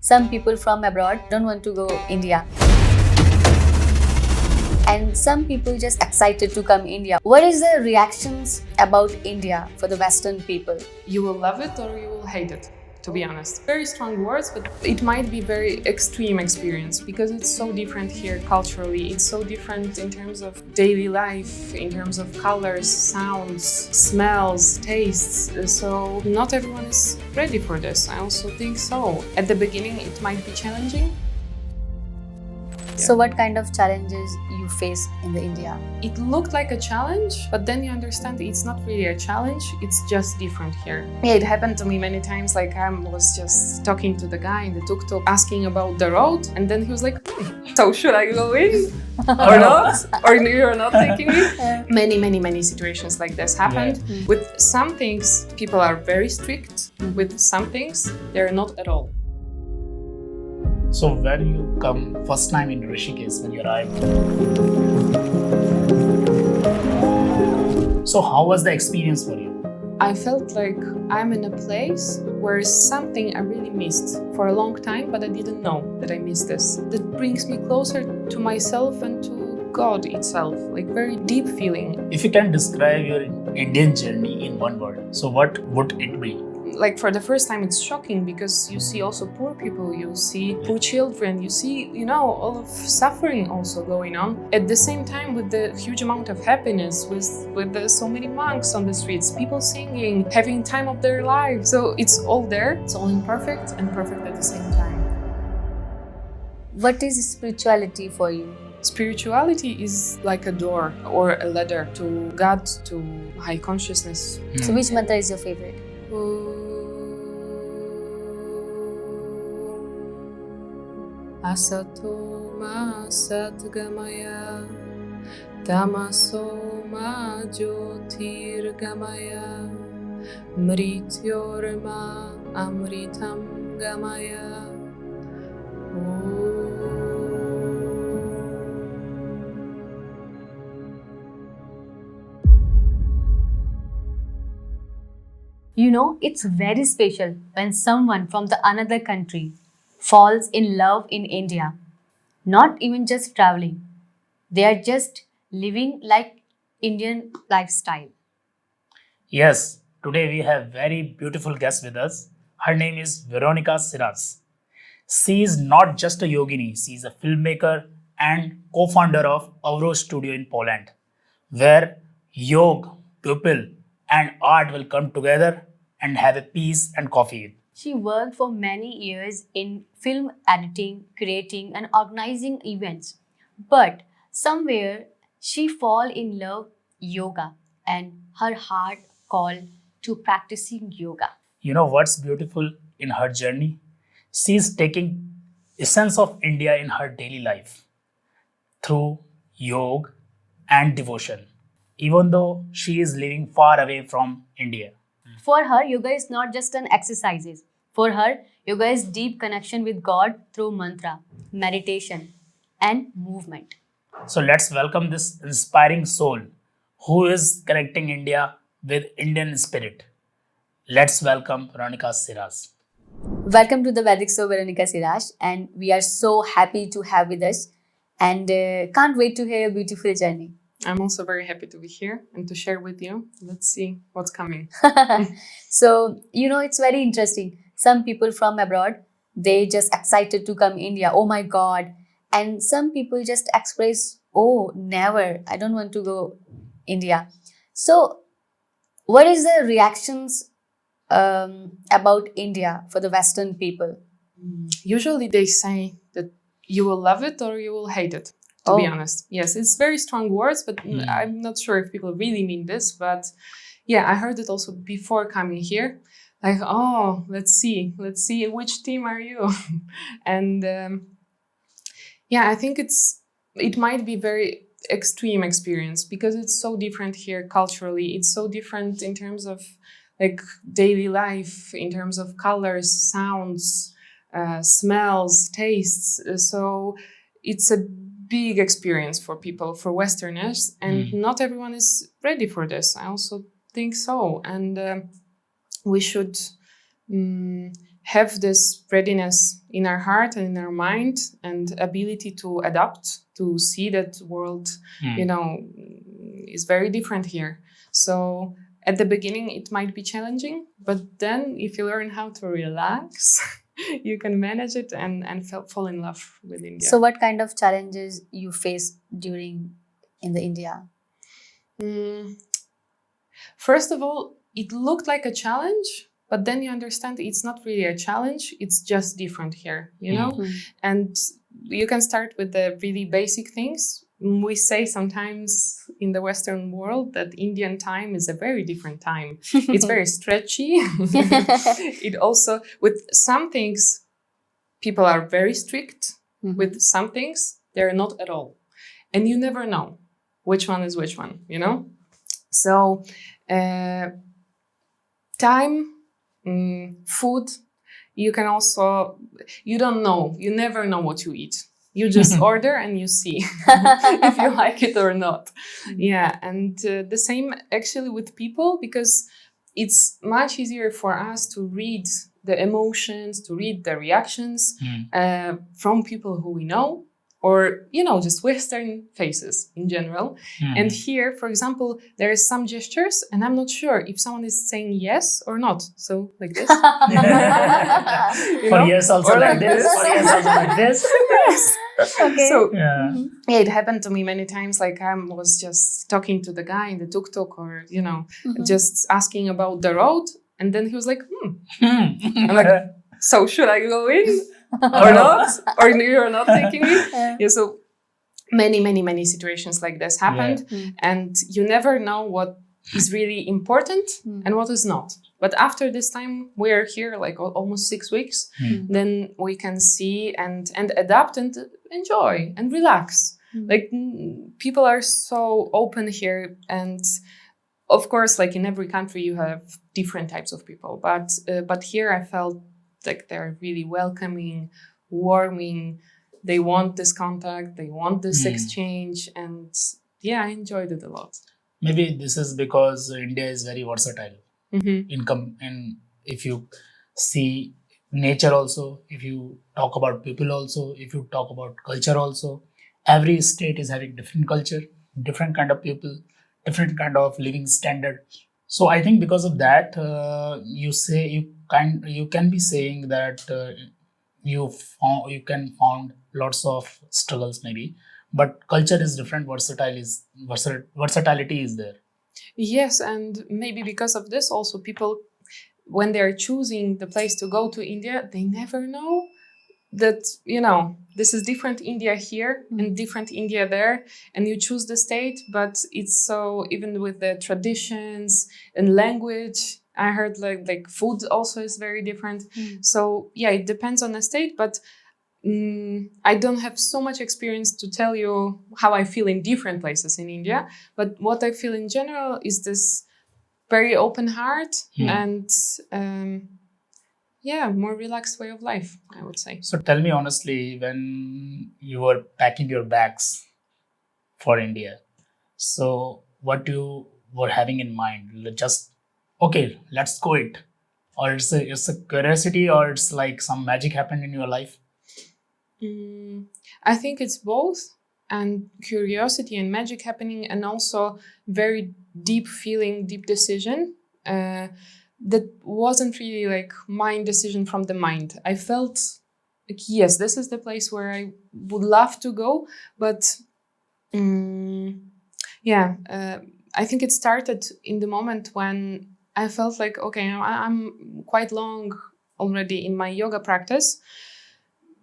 Some people from abroad don't want to go India. And some people just excited to come India. What is the reactions about India for the Western people? You will love it or you will hate it, to be honest. Very strong words, but it might be very extreme experience because it's so different here culturally. It's so different in terms of daily life, in terms of colors, sounds, smells, tastes. So not everyone is ready for this. I also think so. At the beginning, it might be challenging. So what kind of challenges you face in the India? It looked like a challenge, but then you understand it's not really a challenge, it's just different here. Yeah, it happened to me many times, like I was just talking to the guy in the tuk-tuk, asking about the road, and then he was like, so should I go in or not? Or you're not taking me? Many situations like this happened. Yeah. With some things, people are very strict. With some things, they're not at all. So when you come first time in Rishikesh, when you arrived, so how was the experience for you? I felt like I'm in a place where is something I really missed for a long time, but I didn't know that I missed this. That brings me closer to myself and to God itself, like very deep feeling. If you can describe your Indian journey in one word, so what would it be? Like for the first time, it's shocking because you see also poor people, you see poor children, you see, all of suffering also going on. At the same time, with the huge amount of happiness, with so many monks on the streets, people singing, having time of their lives. So it's all there, it's all imperfect and perfect at the same time. What is spirituality for you? Spirituality is like a door or a ladder to God, to high consciousness. So which mantra is your favorite? Asato ma satgamaya tamaso ma jyotirgamaya mrityorma amritam gamaya. It's very special when someone from the another country falls in love in India. Not even just traveling. They are just living like Indian lifestyle. Yes, today we have very beautiful guest with us. Her name is Veronika Sirash. She is not just a yogini, she is a filmmaker and co-founder of Vavatu Studio in Poland, where yoga, people and art will come together and have a peace and coffee. She worked for many years in film editing, creating and organizing events. But somewhere she fall in love yoga and her heart called to practicing yoga. You know what's beautiful in her journey? She's taking essence of India in her daily life through yoga and devotion, even though she is living far away from India. For her, yoga is not just an exercise. For her, yoga is deep connection with God through mantra, meditation, and movement. So let's welcome this inspiring soul who is connecting India with Indian spirit. Let's welcome Weronika Sirash. Welcome to the Vedic Show, Weronika Sirash, and we are so happy to have with us and can't wait to hear your beautiful journey. I'm also very happy to be here and to share with you. Let's see what's coming. So, it's very interesting. Some people from abroad, they just excited to come India. Oh my God. And some people just express, oh, never. I don't want to go India. So, what is the reactions about India for the Western people? Usually they say that you will love it or you will hate it. To be honest. Yes, it's very strong words, but I'm not sure if people really mean this. But yeah, I heard it also before coming here. Like, oh, let's see, which team are you? And I think it might be very extreme experience because it's so different here culturally. It's so different in terms of like daily life, in terms of colors, sounds, smells, tastes. So it's a big experience for people, for Westerners, and not everyone is ready for this. I also think so, and we should have this readiness in our heart and in our mind and ability to adapt, to see that world, is very different here. So at the beginning, it might be challenging, but then if you learn how to relax, you can manage it and fall in love with India. So what kind of challenges you face in the India? First of all, it looked like a challenge, but then you understand it's not really a challenge, it's just different here, And you can start with the really basic things. We say sometimes in the Western world that Indian time is a very different time. It's very stretchy. It also, with some things, people are very strict. With some things, they're not at all. And you never know which one is which one, So, time, food, you don't know, you never know what you eat. You just order and you see if you like it or not. Yeah, and the same actually with people, because it's much easier for us to read the emotions, to read the reactions from people who we know, or, just Western faces in general. And here, for example, there is some gestures and I'm not sure if someone is saying yes or not. So like this. For yes also like this. For yes also like this. Yes. Okay. So Yeah. it happened to me many times. Like I was just talking to the guy in the tuk-tuk or, just asking about the road. And then he was like, I'm like, so should I go in? Or not, or you're not taking me. Yeah, so many situations like this happened, and you never know what is really important and what is not. But after this time, we're here like almost 6 weeks. Then we can see and adapt and enjoy and relax. Like people are so open here, and of course, like in every country, you have different types of people. But here, I felt like they're really welcoming, warming. They want this contact, they want this exchange, and I enjoyed it a lot. Maybe this is because India is very versatile. And if you see nature also, if you talk about people also, if you talk about culture also, every state is having different culture, different kind of people, different kind of living standard. So I think because of that, you can be saying that you can found lots of struggles maybe, but culture is different. Versatility is there. Yes, and maybe because of this, also people, when they're choosing the place to go to India, they never know that this is different India here and different India there, and you choose the state, but it's so, even with the traditions and language, I heard like food also is very different. So it depends on the state, but I don't have so much experience to tell you how I feel in different places in India, but what I feel in general is this very open heart and more relaxed way of life, I would say. So tell me honestly, when you were packing your bags for India, so what you were having in mind? Just, okay, let's go it. Or it's a curiosity, or it's like some magic happened in your life? I think it's both, and curiosity and magic happening, and also very deep feeling, deep decision. That wasn't really like my decision from the mind. I felt like, yes, this is the place where I would love to go. But I think it started in the moment when I felt like, okay, I'm quite long already in my yoga practice,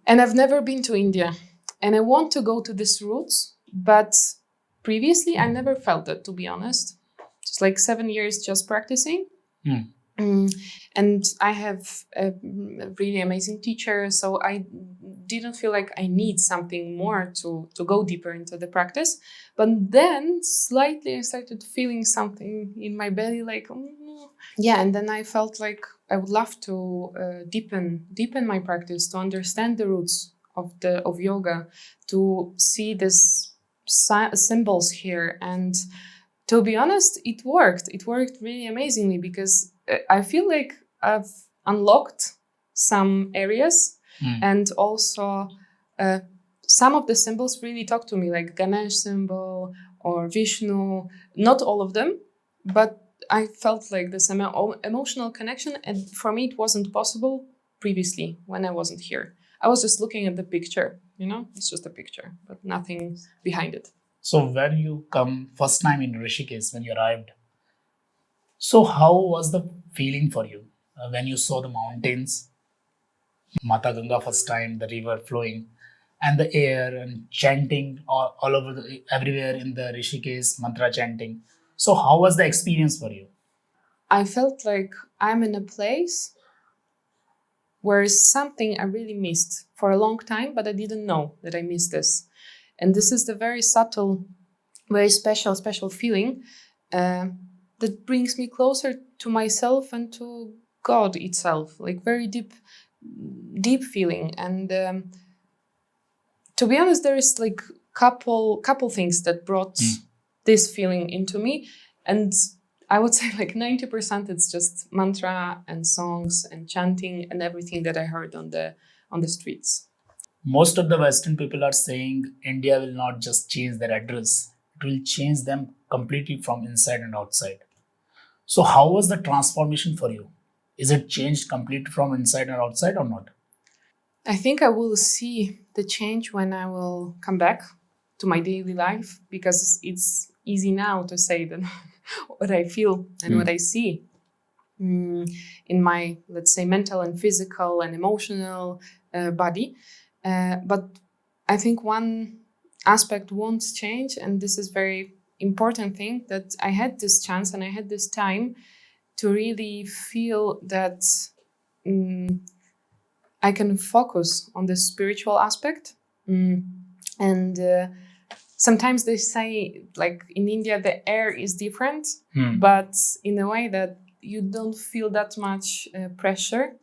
and I've never been to India, and I want to go to these roots. But previously, I never felt it, to be honest. Just like 7 years just practicing. And I have a really amazing teacher, so I didn't feel like I need something more to go deeper into the practice. But then slightly I started feeling something in my belly, like, and then I felt like I would love to deepen my practice, to understand the roots of yoga, to see these symbols here. And to be honest, it worked. It worked really amazingly, because I feel like I've unlocked some areas, and also some of the symbols really talk to me, like Ganesh symbol or Vishnu. Not all of them, but I felt like this emotional connection, and for me it wasn't possible previously when I wasn't here. I was just looking at the picture, it's just a picture, but nothing behind it. So when you come first time in Rishikesh, when you arrived, so how was the feeling for you when you saw the mountains, Mata Ganga first time, the river flowing, and the air and chanting all over everywhere in the Rishikesh mantra chanting. So how was the experience for you? I felt like I'm in a place where is something I really missed for a long time, but I didn't know that I missed this. And this is the very subtle, very special feeling that brings me closer to myself and to God itself, like very deep feeling. And to be honest, there is like couple things that brought this feeling into me. And I would say like 90% it's just mantra and songs and chanting and everything that I heard on the streets. Most of the Western people are saying India will not just change their address, it will change them completely from inside and outside. So how was the transformation for you? Is it changed completely from inside and outside or not? I think I will see the change when I will come back to my daily life, because it's easy now to say that what I feel and what I see in my, let's say, mental and physical and emotional body. But I think one aspect won't change, and this is very important thing, that I had this chance and I had this time to really feel that I can focus on the spiritual aspect. And sometimes they say, like in India, the air is different, but in a way that you don't feel that much pressure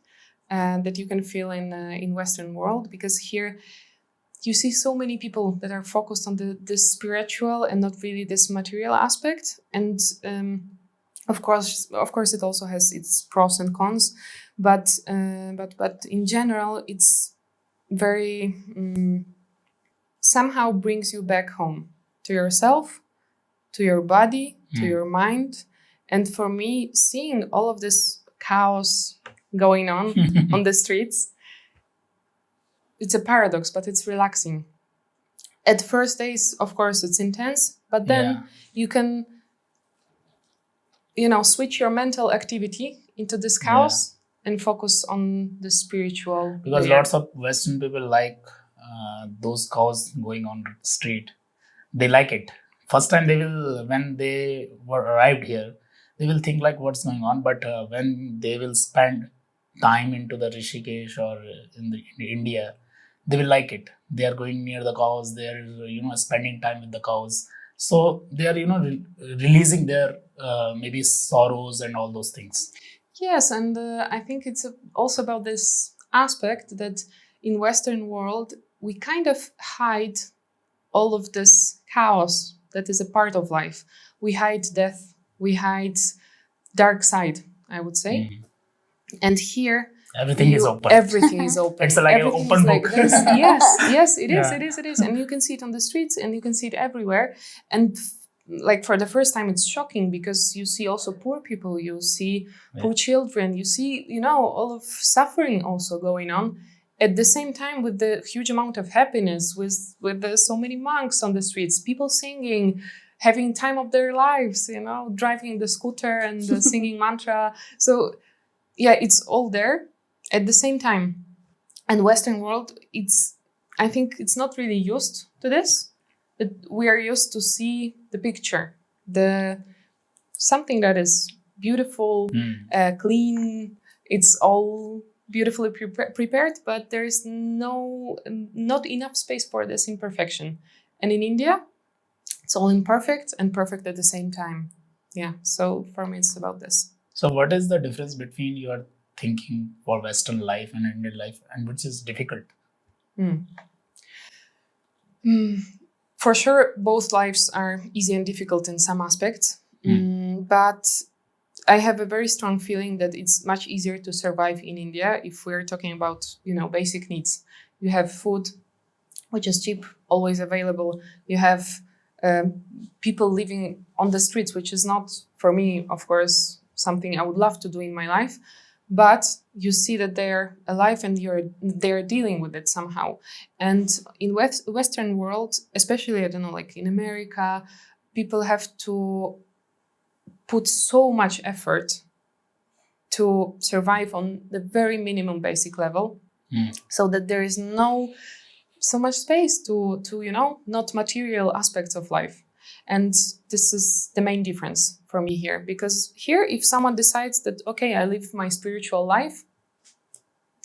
that you can feel in Western world, because here you see so many people that are focused on the spiritual and not really this material aspect. And of course, it also has its pros and cons, but in general, it's very somehow brings you back home to yourself, to your body, to your mind. And for me, seeing all of this chaos going on on the streets, it's a paradox, but it's relaxing. At first days, of course, it's intense, but then you can, switch your mental activity into this chaos and focus on the spiritual. Because lots of Western people like those cows going on the street. They like it. First time when they were arrived here, they will think like what's going on. But when they will spend time into the Rishikesh or in India, they will like it. They are going near the cows. They are spending time with the cows. So they are releasing their maybe sorrows and all those things. Yes, and I think it's also about this aspect that in Western world we kind of hide all of this chaos that is a part of life. We hide death. We hide dark side, I would say. And here everything is open. Everything is open. It's like an open book. Yes, it is. And you can see it on the streets and you can see it everywhere. And like for the first time, it's shocking because you see also poor people, you see poor children, you see, all of suffering also going on. At the same time, with the huge amount of happiness, with so many monks on the streets, people singing, having time of their lives, driving the scooter and singing mantra. So yeah, it's all there at the same time. And Western world, I think it's not really used to this. But we are used to see the picture, something that is beautiful, clean. It's all beautifully prepared, but there is not enough space for this imperfection. And in India, it's all imperfect and perfect at the same time. Yeah. So for me, it's about this. So what is the difference between your thinking for Western life and Indian life, and which is difficult? For sure, both lives are easy and difficult in some aspects. But I have a very strong feeling that it's much easier to survive in India if we're talking about, basic needs. You have food, which is cheap, always available. You have people living on the streets, which is not, for me, of course, something I would love to do in my life. But you see that they're alive and they're dealing with it somehow. And in Western world, especially, I don't know, like in America, people have to put so much effort to survive on the very minimum basic level, so that there is no so much space to not material aspects of life. And this is the main difference for me here, because here, if someone decides that, okay, I live my spiritual life,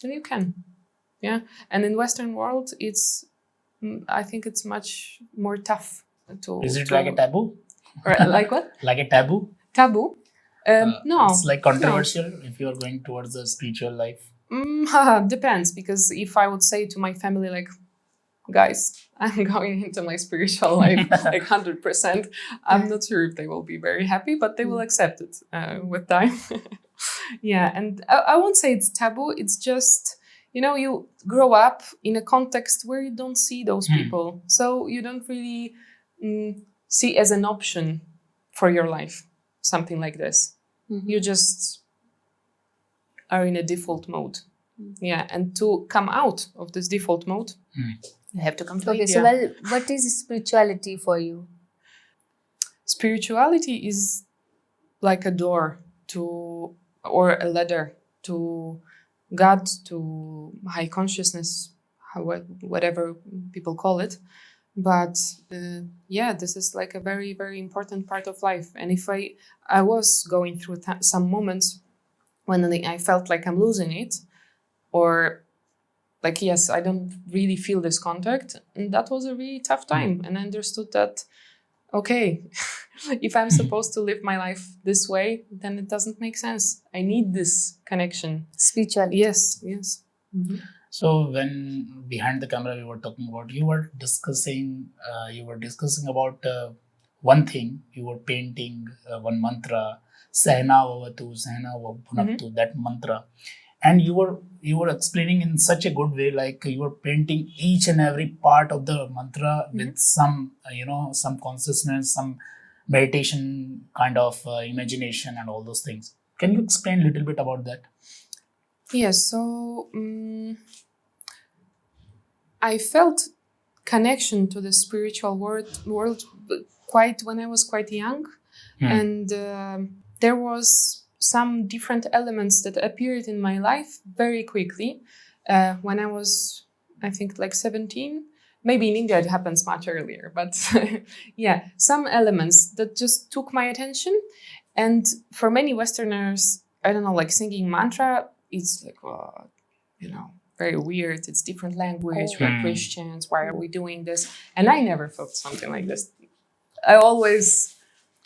then you can. Yeah. And in Western world, I think it's much more tough to. Is it like a taboo? Or like what? Like a taboo? Taboo? No. It's like controversial if you're going towards the spiritual life. Depends, because if I would say to my family, like, guys, I'm going into my spiritual life like 100%, I'm not sure if they will be very happy, but they will accept it with time. Yeah, and I won't say it's taboo. It's just, you grow up in a context where you don't see those people. So you don't really see as an option for your life something like this. You just are in a default mode. Yeah, and to come out of this default mode, you have to come to India. So what is spirituality for you? Spirituality is like a door to, or a ladder to God, to high consciousness, whatever people call it. But this is like a very, very important part of life. And if I was going through some moments when I felt like I'm losing it, or like, yes, I don't really feel this contact. And that was a really tough time. And I understood that, okay, if I'm supposed to live my life this way, then it doesn't make sense. I need this connection. Spirituality. Yes. Mm-hmm. So when behind the camera we were talking about, you were discussing about one thing. You were painting one mantra, Sahana, Vavatu, Sahana, Vavatu, that mantra. And you were explaining in such a good way, like you were painting each and every part of the mantra with some, some consciousness, some meditation kind of imagination and all those things. Can you explain a little bit about that? Yes. So I felt connection to the spiritual world quite when I was quite young, and there was some different elements that appeared in my life very quickly when I was, I think, like 17. Maybe in India it happens much earlier, but yeah, some elements that just took my attention. And for many Westerners, I don't know, like singing mantra, it's like, very weird. It's different language. We're Christians. Why are we doing this? And I never felt something like this. I always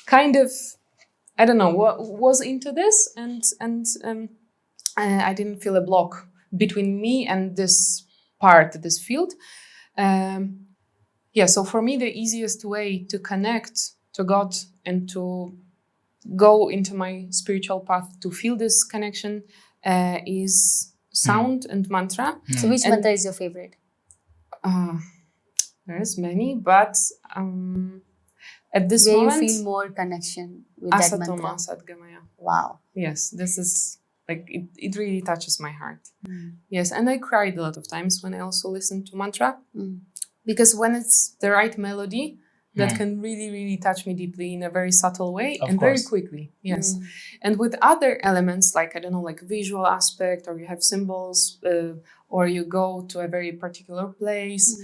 kind of, I don't know, what was into this, and I didn't feel a block between me and this field. So for me, the easiest way to connect to God and to go into my spiritual path, to feel this connection, is sound and mantra. So which mantra is your favorite? There's many, but at this where moment, you feel more connection with that mantra. Sadgamaya. Wow. Yes, this is like it really touches my heart. Yes, and I cried a lot of times when I also listened to mantra, because when it's the right melody, that can really, really touch me deeply in a very subtle way and very quickly. Yes. And with other elements, like, I don't know, like visual aspect, or you have symbols, or you go to a very particular place,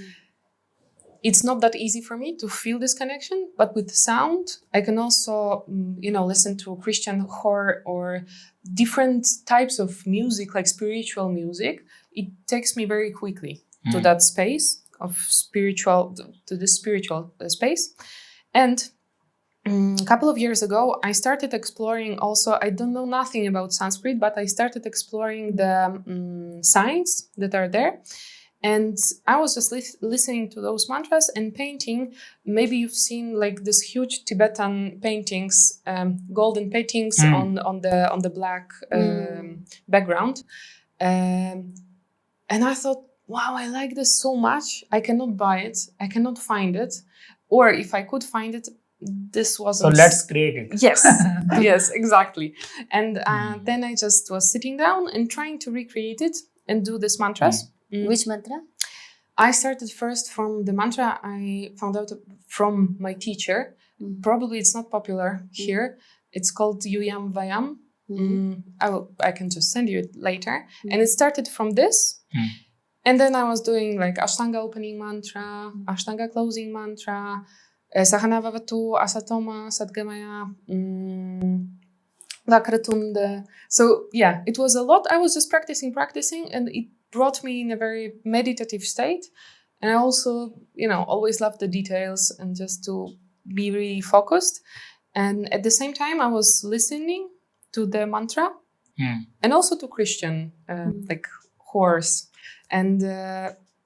it's not that easy for me to feel this connection. But with sound, I can also, listen to Christian chor or different types of music, like spiritual music. It takes me very quickly to that space of spiritual, to the spiritual space. And a couple of years ago, I started exploring also, I don't know nothing about Sanskrit, but I started exploring the signs that are there. And I was just listening to those mantras and painting. Maybe you've seen like this huge Tibetan paintings, golden paintings on the black background. And I thought, wow, I like this so much. I cannot buy it. I cannot find it. Or if I could find it, this wasn't... So let's create it. Yes, yes, exactly. And then I just was sitting down and trying to recreate it and do these mantras. Which mantra? I started first from the mantra I found out from my teacher. Probably it's not popular here. It's called Uyam, Vayam. I can just send you it later. And it started from this. And then I was doing like Ashtanga opening mantra, Ashtanga closing mantra, Sahana, Vavatu, Asatoma, Sadgamaya, Lakratunde. So yeah, it was a lot. I was just practicing, and it brought me in a very meditative state. And I also, always loved the details and just to be really focused. And at the same time, I was listening to the mantra and also to Christian, like horse. And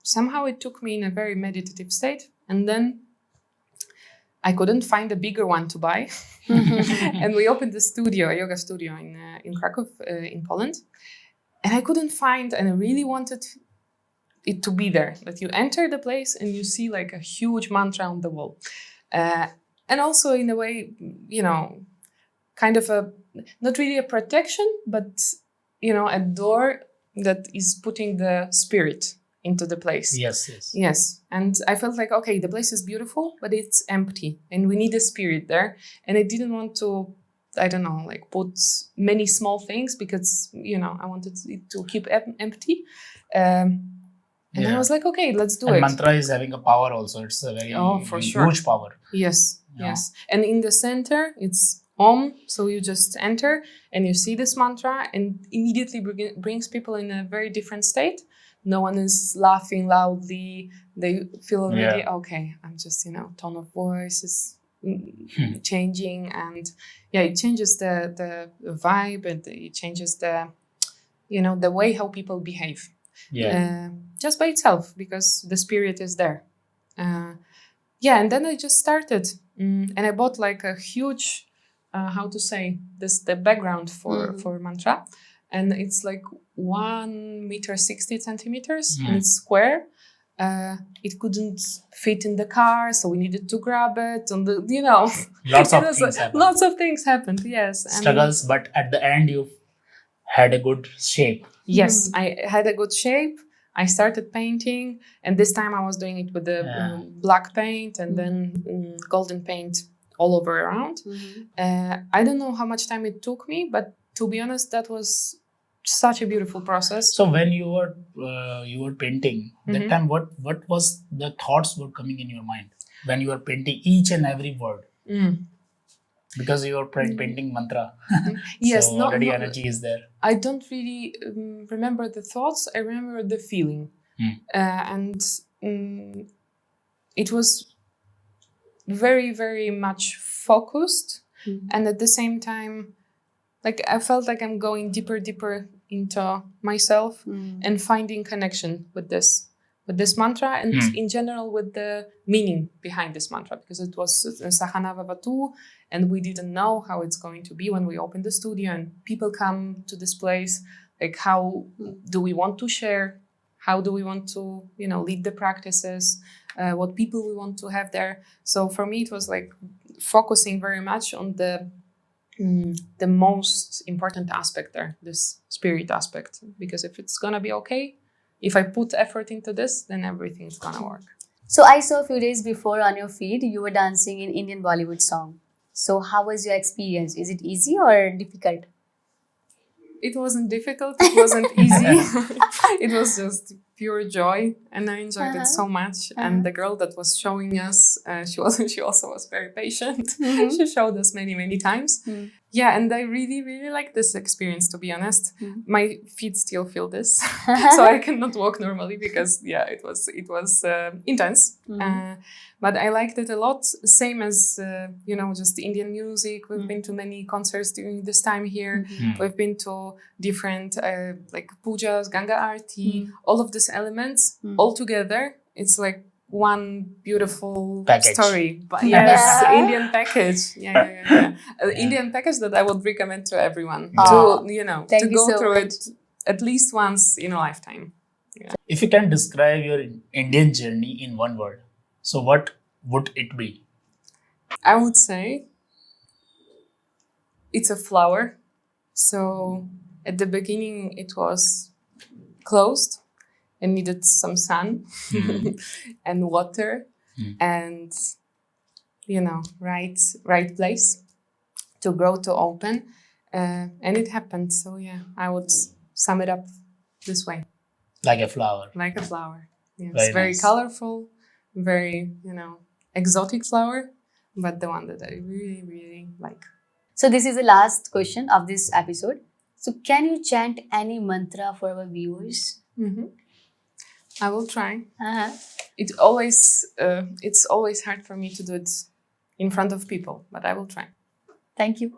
somehow it took me in a very meditative state. And then I couldn't find a bigger one to buy. And we opened a yoga studio in Krakow, in Poland. And I couldn't find, and I really wanted it to be there, that you enter the place and you see like a huge mantra on the wall. And also in a way, kind of not really a protection, but, a door that is putting the spirit into the place. Yes. And I felt like, okay, the place is beautiful, but it's empty and we need a spirit there. And I didn't want to, put many small things because, I wanted it to keep empty. And I was like, okay, let's do it. Mantra is having a power also. It's a very huge power. Yes. And in the center, it's Om. So you just enter and you see this mantra and immediately brings people in a very different state. No one is laughing loudly. They feel already, okay, I'm just, tone of voice is changing. And it changes the vibe and it changes the way how people behave. Just by itself, because the spirit is there. And then I just started. And I bought like a huge, the background for mantra. And it's like 1 meter 60 centimeters and it's square. It couldn't fit in the car, so we needed to grab it. And lots of things happened. Yes, struggles, but at the end you had a good shape. Yes, I had a good shape. I started painting, and this time I was doing it with the black paint and then golden paint all over around. I don't know how much time it took me, but to be honest, that was such a beautiful process. So when you were painting, that time what was the thoughts were coming in your mind when you were painting each and every word? Because you were painting mantra. Yes, so already energy is there. I don't really remember the thoughts. I remember the feeling. And it was very, very much focused. And at the same time, like I felt like I'm going deeper into myself and finding connection with this mantra and in general with the meaning behind this mantra, because it was Sahana Vavatu and we didn't know how it's going to be when we opened the studio and people come to this place. Like, how do we want to share? How do we want to, lead the practices? What people we want to have there? So for me, it was like focusing very much on the most important aspect there, this spirit aspect. Because if it's gonna be okay, if I put effort into this, then everything's gonna work. So I saw a few days before on your feed, you were dancing in Indian Bollywood song. So how was your experience? Is it easy or difficult? It wasn't difficult. It wasn't easy. It was just pure joy, and I enjoyed it so much. And the girl that was showing us, she also was very patient. She showed us many times. Yeah, and I really, really like this experience, to be honest. My feet still feel this, so I cannot walk normally because it was intense. But I liked it a lot. Same as just Indian music. We've been to many concerts during this time here. We've been to different like pujas, Ganga Aarti, all of this those elements all together, it's like one beautiful Package. story. But yes, Yeah. Indian package. Indian package that I would recommend to everyone Yeah. to Thank to you go so through much. it at least once in a lifetime. If you can describe your Indian journey in one word, so what would it be? I would say it's a flower. So at the beginning, it was closed and needed some sun and water and right place to grow, to open, and it happened. So yeah, I would sum it up this way, Like a flower. like a flower. Yes, Very very nice. colorful, very exotic flower, but the one that I really really like. So this is the last question of this episode. So can you chant any mantra for our viewers? I will try. Uh-huh. It's always hard for me to do it in front of people, but I will try. Thank you.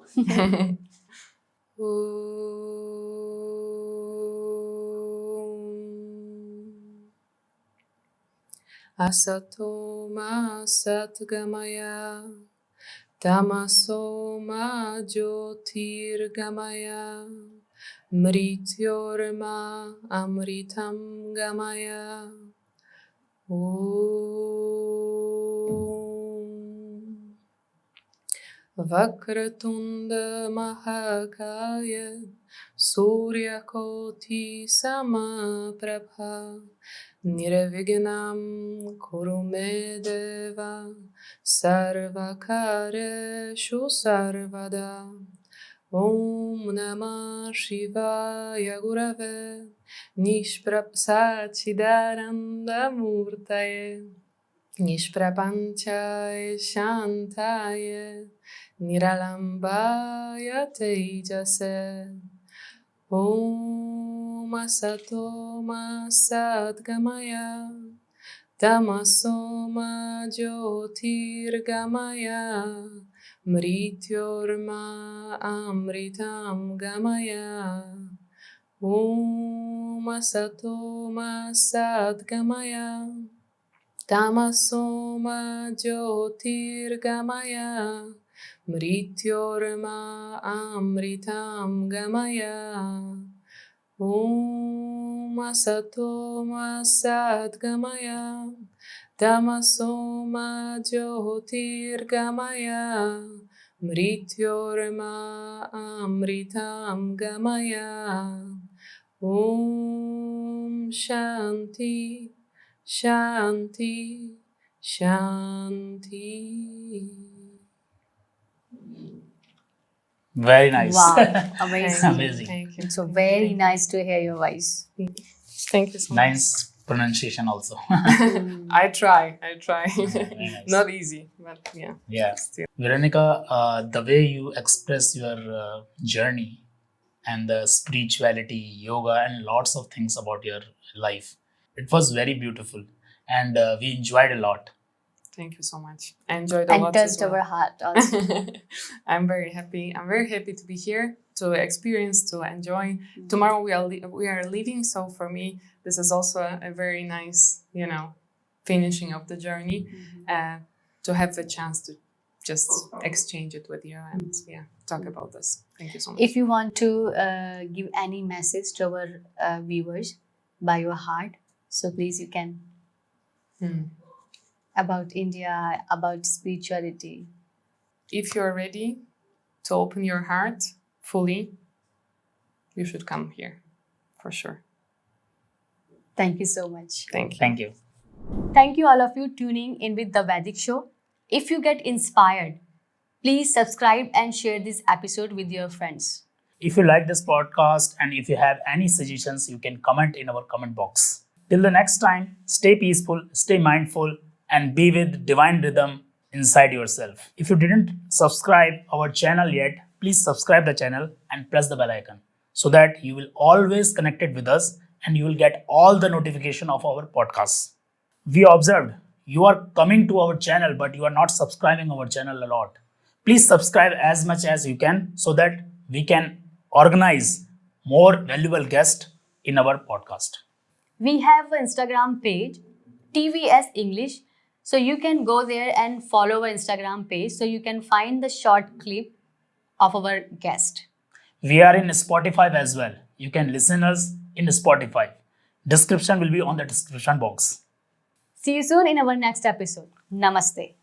Asato ma satgamaya, tamaso ma jyotirgamaya, mrityorma amritam gamaya. Om Vakratunda Mahakaya Suryakoti Samaprabha Nirvignam Kurumedeva Sarvakareshu Sarvada. Om Namah Shivaya Gurave Nishprapsachidaranda Murtaye Nishprapanchaya Shantaye Niralambaya Tejase. Om Asato Ma Sadgamaya Tamaso Ma Jyotirgamaya Mrityorma Amritam Gamaya. Om Asato Ma Sadgamaya Tamaso Ma Jyotirgamaya Mrityorma Amritam Gamaya. Om Asato Ma Sadgamaya Tamaso Ma Jyotirgamaya Mrityorma Amritam Gamaya. Om Shanti Shanti Shanti. Very nice. Wow, amazing. Amazing. Thank you. It's so very nice to hear your voice. Thank you so much. Nice pronunciation also. I try. Very nice. Not easy, but yeah. Yeah. Still. Veronika, the way you express your journey and the spirituality, yoga, and lots of things about your life, it was very beautiful. And we enjoyed a lot. Thank you so much. I enjoyed a And lot as touched our well. heart also. I'm very happy. I'm very happy to be here, to experience, to enjoy. Tomorrow we are leaving, so for me this is also a very nice, finishing of the journey. To have the chance to just exchange it with you and talk about this. Thank you so much. If you want to give any message to our viewers by your heart, so please you can. About India, about spirituality. If you're ready to open your heart fully, you should come here, for sure. Thank you so much. Thank you. Thank you. Thank you all of you tuning in with the Vedic Show. If you get inspired, please subscribe and share this episode with your friends. If you like this podcast and if you have any suggestions, you can comment in our comment box. Till the next time, stay peaceful, stay mindful, and be with divine rhythm inside yourself. If you didn't subscribe our channel yet, please subscribe the channel and press the bell icon so that you will always connected with us and you will get all the notification of our podcasts. We observed you are coming to our channel but you are not subscribing our channel a lot. Please subscribe as much as you can so that we can organize more valuable guests in our podcast. We have an Instagram page, TVS English. So you can go there and follow our Instagram page so you can find the short clip of our guest. We are in Spotify as well. You can listen us in Spotify. Description will be on the description box. See you soon in our next episode. Namaste.